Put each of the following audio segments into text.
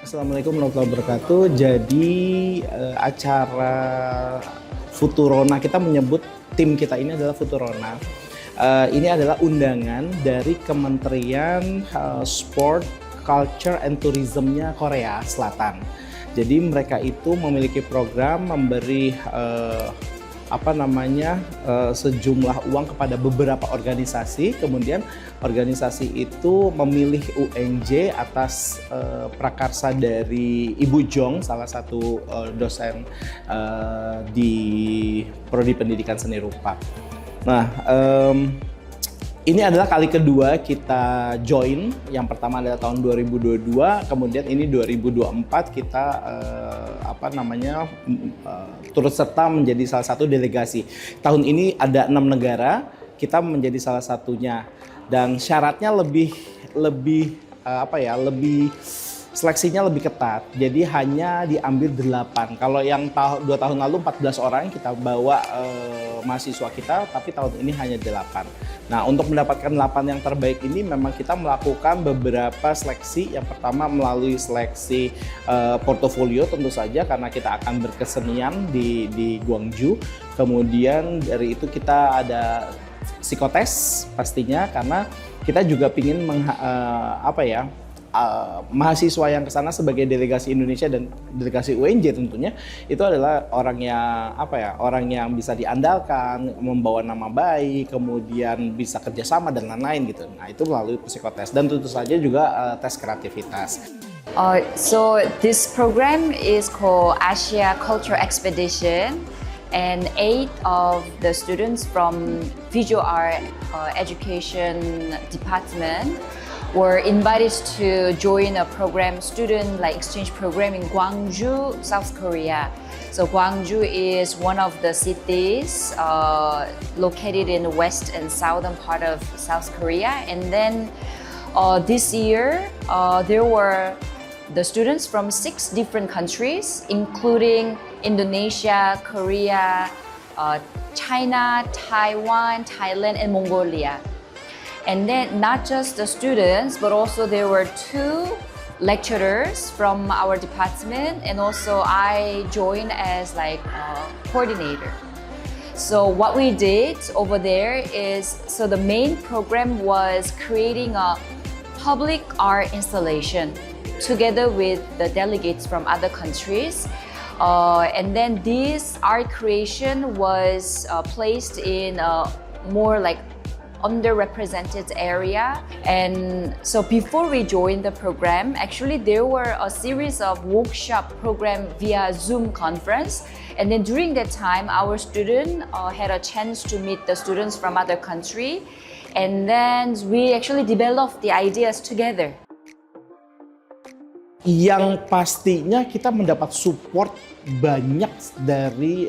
Assalamualaikum warahmatullahi wabarakatuh. Jadi acara Futurona, kita menyebut tim kita ini adalah Futurona. Ini adalah undangan dari Kementerian Sport, Culture and Tourism-nya Korea Selatan. Jadi mereka itu memiliki program memberi sejumlah uang kepada beberapa organisasi, kemudian organisasi itu memilih UNJ atas prakarsa dari Ibu Jong, salah satu dosen di Prodi Pendidikan Seni Rupa. Nah, ini adalah kali kedua kita join. Yang pertama adalah tahun 2022, kemudian ini 2024 kita turut serta menjadi salah satu delegasi. Tahun ini ada 6 negara, kita menjadi salah satunya. Dan syaratnya lebih seleksinya lebih ketat. Jadi hanya diambil 8. Kalau yang 2 tahun lalu 14 orang kita bawa mahasiswa kita, tapi tahun ini hanya 8. Nah, untuk mendapatkan 8 yang terbaik ini memang kita melakukan beberapa seleksi. Yang pertama melalui seleksi portofolio tentu saja, karena kita akan berkesenian di Gwangju. Kemudian dari itu kita ada psikotes pastinya, karena kita juga ingin mahasiswa yang ke sana sebagai delegasi Indonesia dan delegasi UNJ tentunya itu adalah orang yang bisa diandalkan, membawa nama baik, kemudian bisa kerjasama dan lain-lain gitu. Nah, itu melalui psikotes dan tentu saja juga tes kreativitas. So this program is called Asia Culture Expedition, and 8 of the students from Visual Art Education Department were invited to join a student exchange program in Gwangju, South Korea. So Gwangju is one of the cities located in the west and southern part of South Korea. And then this year, there were the students from 6 different countries, including Indonesia, Korea, China, Taiwan, Thailand, and Mongolia. And then not just the students, but also there were 2 lecturers from our department, and also I joined as coordinator. So what we did over there is, so the main program was creating a public art installation together with the delegates from other countries. And then this art creation was placed in a more underrepresented area. And so before we joined the program, actually there were a series of workshop program via Zoom conference. And then during that time, our student had a chance to meet the students from other country. And then we actually developed the ideas together. Yang pastinya kita mendapat support banyak dari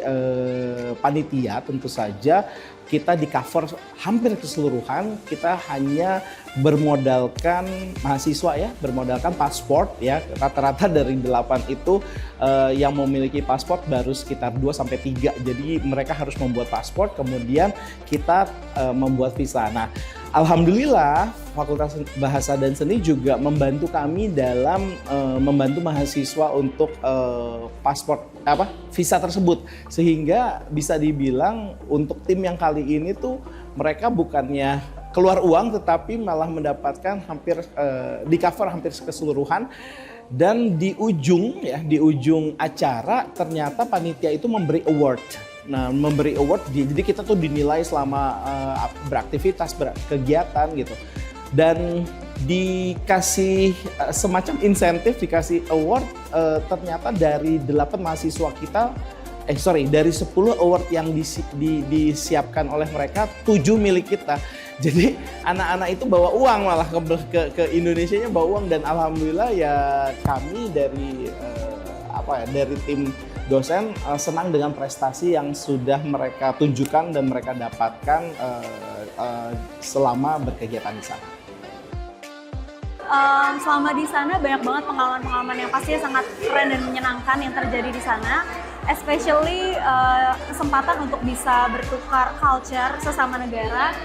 panitia, tentu saja kita di cover hampir keseluruhan. Kita hanya bermodalkan mahasiswa bermodalkan paspor rata-rata dari 8 itu yang memiliki paspor baru sekitar 2-3. Jadi mereka harus membuat paspor, kemudian kita membuat visa. Nah, alhamdulillah Fakultas Bahasa dan Seni juga membantu kami dalam membantu mahasiswa untuk visa tersebut, sehingga bisa dibilang untuk tim yang kali ini tuh mereka bukannya keluar uang, tetapi malah mendapatkan di cover hampir keseluruhan. Dan di ujung acara ternyata panitia itu memberi award. Nah, memberi award, jadi kita tuh dinilai selama beraktivitas, kegiatan gitu. Dan dikasih semacam insentif, dikasih award. Ternyata dari 8 mahasiswa kita, dari 10 award yang disiapkan oleh mereka, 7 milik kita. Jadi anak-anak itu bawa uang, malah ke Indonesianya bawa uang. Dan alhamdulillah ya kami dari tim dosen senang dengan prestasi yang sudah mereka tunjukkan dan mereka dapatkan selama berkegiatan di sana. Selama di sana banyak banget pengalaman-pengalaman yang pastinya sangat keren dan menyenangkan yang terjadi di sana. Especially kesempatan untuk bisa bertukar culture sesama negara.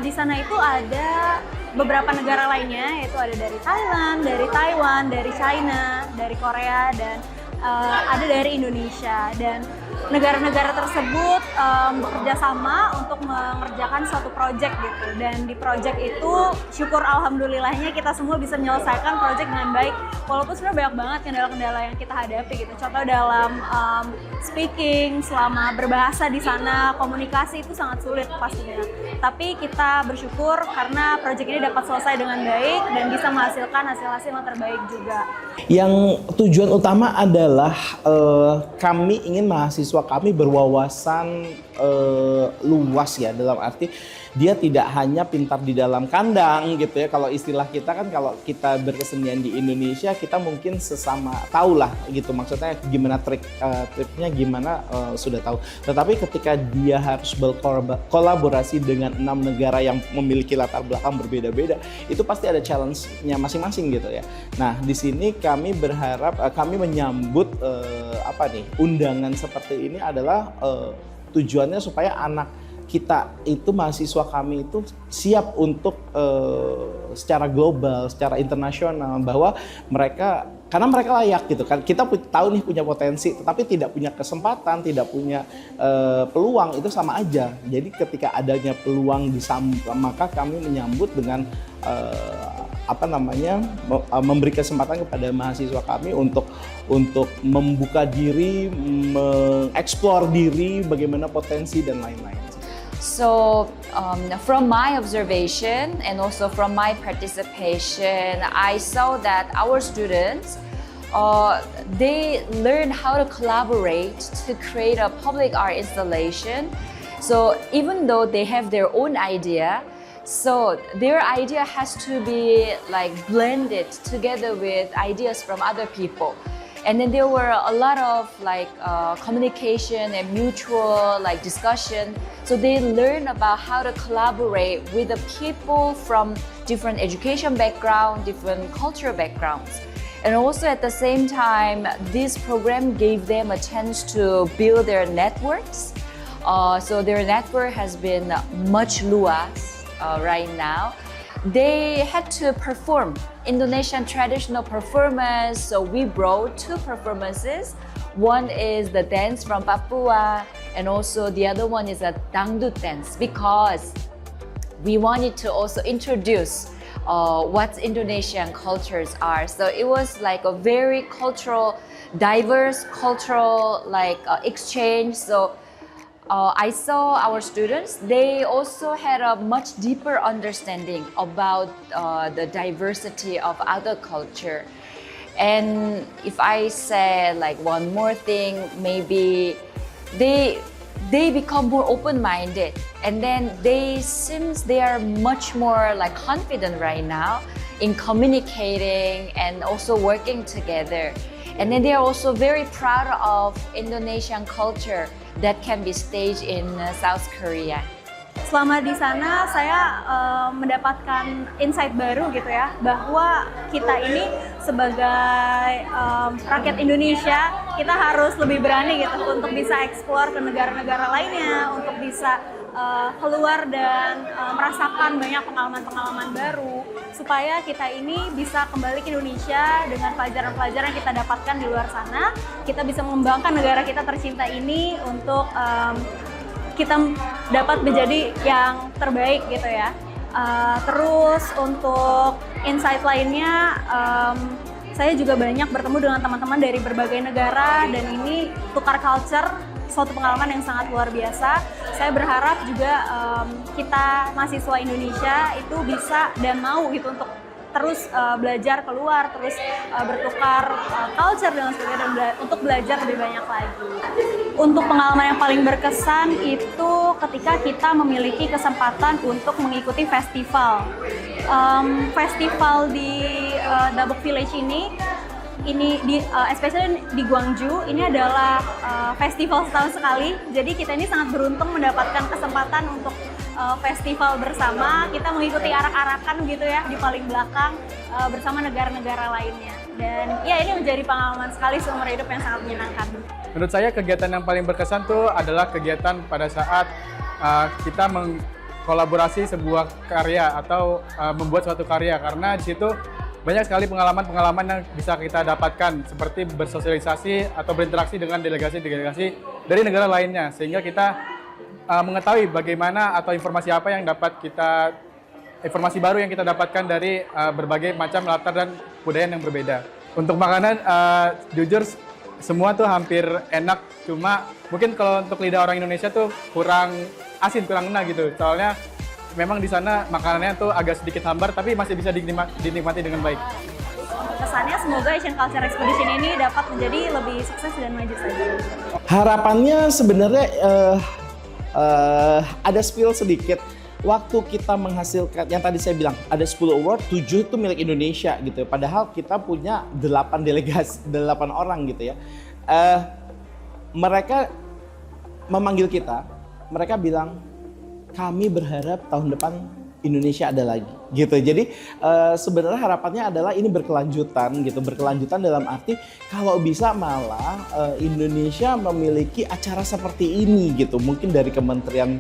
Di sana itu ada beberapa negara lainnya, yaitu ada dari Thailand, dari Taiwan, dari China, dari Korea, dan ada dari Indonesia. Dan negara-negara tersebut bekerja sama untuk mengerjakan suatu project gitu. Dan di project itu syukur alhamdulillahnya kita semua bisa menyelesaikan project dengan baik. Walaupun sebenarnya banyak banget kendala-kendala yang kita hadapi gitu. Contoh dalam speaking, selama berbahasa di sana, komunikasi itu sangat sulit pastinya. Tapi kita bersyukur karena project ini dapat selesai dengan baik dan bisa menghasilkan hasil-hasil yang terbaik juga. Yang tujuan utama adalah kami ingin mahasiswa kami berwawasan luas ya, dalam arti dia tidak hanya pintar di dalam kandang gitu ya. Kalau istilah kita kan, kalau kita berkesenian di Indonesia kita mungkin sesama tahu lah gitu, maksudnya gimana triknya gimana sudah tahu. Tetapi ketika dia harus berkolaborasi dengan 6 negara yang memiliki latar belakang berbeda-beda, itu pasti ada challenge-nya masing-masing gitu ya. Nah di sini kami berharap, kami menyambut undangan seperti ini adalah tujuannya supaya anak kita itu, mahasiswa kami itu siap untuk secara global, secara internasional, bahwa mereka, karena mereka layak gitu kan. Kita tahu nih punya potensi, tetapi tidak punya kesempatan, tidak punya peluang, itu sama aja. Jadi ketika adanya peluang maka kami menyambut dengan memberi kesempatan kepada mahasiswa kami untuk membuka diri, mengeksplor diri, bagaimana potensi dan lain-lain. So from my observation and also from my participation, I saw that our students, they learn how to collaborate to create a public art installation. So even though they have their own idea, so their idea has to be like blended together with ideas from other people. And then there were a lot of like communication and mutual like discussion. So they learn about how to collaborate with the people from different education background, different cultural backgrounds. And also at the same time, this program gave them a chance to build their networks. So their network has been much luas right now. They had to perform Indonesian traditional performance, so we brought 2 performances. One is the dance from Papua, and also the other one is a dangdut dance, because we wanted to also introduce what Indonesian cultures are. So it was like a very diverse cultural exchange. So I saw our students, they also had a much deeper understanding about the diversity of other culture. And if I say like one more thing, maybe they become more open-minded, and then seems they are much more like confident right now in communicating and also working together. And then they are also very proud of Indonesian culture that can be staged in South Korea. Selama di sana saya mendapatkan insight baru gitu ya, bahwa kita ini sebagai rakyat Indonesia, kita harus lebih berani gitu untuk bisa eksplor ke negara-negara lainnya, untuk bisa keluar dan merasakan banyak pengalaman-pengalaman baru, supaya kita ini bisa kembali ke Indonesia dengan pelajaran-pelajaran yang kita dapatkan di luar sana. Kita bisa mengembangkan negara kita tercinta ini untuk kita dapat menjadi yang terbaik gitu ya. Terus untuk insight lainnya, saya juga banyak bertemu dengan teman-teman dari berbagai negara, dan ini tukar culture, suatu pengalaman yang sangat luar biasa. Saya berharap juga kita mahasiswa Indonesia itu bisa dan mau gitu untuk terus belajar keluar, terus bertukar culture dengan sebagainya, dan untuk belajar lebih banyak lagi. Untuk pengalaman yang paling berkesan itu ketika kita memiliki kesempatan untuk mengikuti festival. Festival di Dabok Village ini especially di Gwangju, ini adalah festival setahun sekali. Jadi kita ini sangat beruntung mendapatkan kesempatan untuk festival bersama. Kita mengikuti arak-arakan gitu ya di paling belakang bersama negara-negara lainnya. Dan ya, ini menjadi pengalaman sekali seumur hidup yang sangat menyenangkan. Menurut saya kegiatan yang paling berkesan tuh adalah kegiatan pada saat kita kolaborasi sebuah karya atau membuat suatu karya, karena di situ banyak sekali pengalaman-pengalaman yang bisa kita dapatkan seperti bersosialisasi atau berinteraksi dengan delegasi-delegasi dari negara lainnya, sehingga kita mengetahui bagaimana atau informasi apa yang dapat kita, informasi baru yang kita dapatkan dari berbagai macam latar dan budaya yang berbeda. Untuk makanan, jujur semua tuh hampir enak, cuma mungkin kalau untuk lidah orang Indonesia tuh kurang asin, kurang ngena gitu. Soalnya memang di sana makanannya tuh agak sedikit hambar, tapi masih bisa dinikmati dengan baik. Kesannya semoga Asian Culture Expedition ini dapat menjadi lebih sukses dan maju saja. Harapannya sebenarnya ada spill sedikit. Waktu kita menghasilkan, yang tadi saya bilang, ada 10 award, 7 itu milik Indonesia gitu. Padahal kita punya 8 delegasi, 8 orang gitu ya. Mereka memanggil kita, mereka bilang, kami berharap tahun depan Indonesia ada lagi gitu. Jadi sebenarnya harapannya adalah ini berkelanjutan gitu, berkelanjutan dalam arti kalau bisa malah Indonesia memiliki acara seperti ini gitu. Mungkin dari Kementerian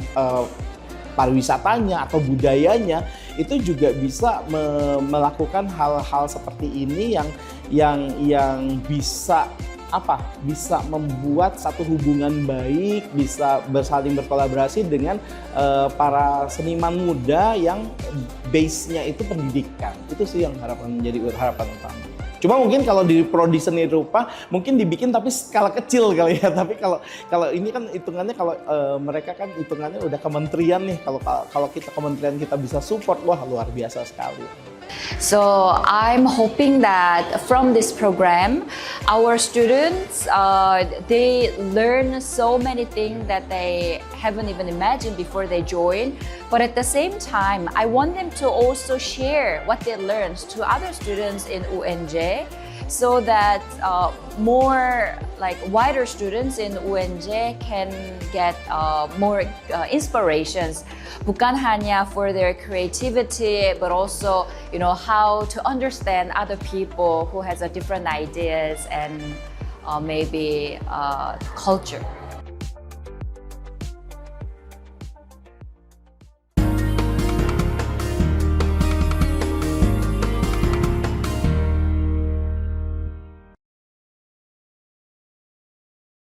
pariwisatanya atau budayanya itu juga bisa melakukan hal-hal seperti ini yang bisa bisa membuat satu hubungan baik, bisa bersaling berkolaborasi dengan para seniman muda yang base-nya itu pendidikan. Itu sih yang menjadi harapan utama. Cuma mungkin kalau di prodi seni rupa mungkin dibikin tapi skala kecil kali ya. Tapi kalau ini kan hitungannya, kalau mereka kan hitungannya udah kementerian nih. Kalau kita kementerian kita bisa support, wah luar biasa sekali. So I'm hoping that from this program, our students, they learn so many things that they haven't even imagined before they join. But at the same time, I want them to also share what they learned to other students in UNJ, so that more wider students in UNJ can get more inspirations. Bukan hanya for their creativity, but also how to understand other people who has a different ideas and maybe culture.